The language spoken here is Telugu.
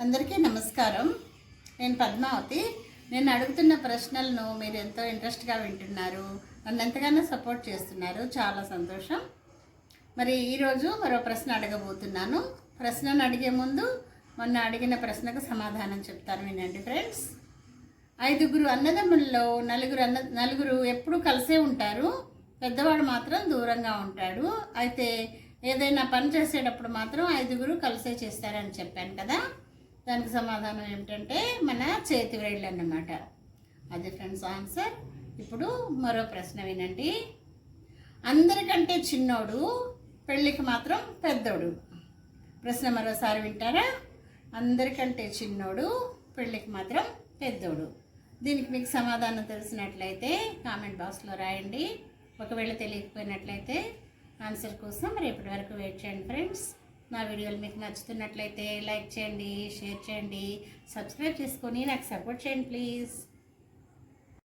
అందరికీ నమస్కారం. నేను పద్మావతి. నేను అడుగుతున్న ప్రశ్నలను మీరు ఎంతో ఇంట్రెస్ట్గా వింటున్నారు, నన్ను ఎంతగానో సపోర్ట్ చేస్తున్నారు. చాలా సంతోషం. మరి ఈరోజు మరో ప్రశ్న అడగబోతున్నాను. ప్రశ్నను అడిగే ముందు మొన్న అడిగిన ప్రశ్నకు సమాధానం చెప్తాను, వినండి ఫ్రెండ్స్. 5 అన్నదమ్ముల్లో నలుగురు ఎప్పుడు కలిసే ఉంటారు, పెద్దవాడు మాత్రం దూరంగా ఉంటాడు. అయితే ఏదైనా పని చేసేటప్పుడు మాత్రం 5 కలిసే చేస్తారని చెప్పాను కదా. దానికి సమాధానం ఏమిటంటే మన చేతి వేళ్ళు అన్నమాట. అది ఫ్రెండ్స్ ఆన్సర్. ఇప్పుడు మరో ప్రశ్న వినండి. అందరికంటే చిన్నోడు, పెళ్ళికి మాత్రం పెద్దోడు. ప్రశ్న మరోసారి వింటారా? అందరికంటే చిన్నోడు, పెళ్ళికి మాత్రం పెద్దోడు. దీనికి మీకు సమాధానం తెలిసినట్లయితే కామెంట్ బాక్స్లో రాయండి. ఒకవేళ తెలియకపోయినట్లయితే ఆన్సర్ కోసం రేపటి వరకు వెయిట్ చేయండి ఫ్రెండ్స్. నా వీడియోలు మీకు నచ్చుతున్నట్లయితే లైక్ చేయండి, షేర్ చేయండి, సబ్స్క్రైబ్ చేసుకొని నాకు సపోర్ట్ చేయండి ప్లీజ్.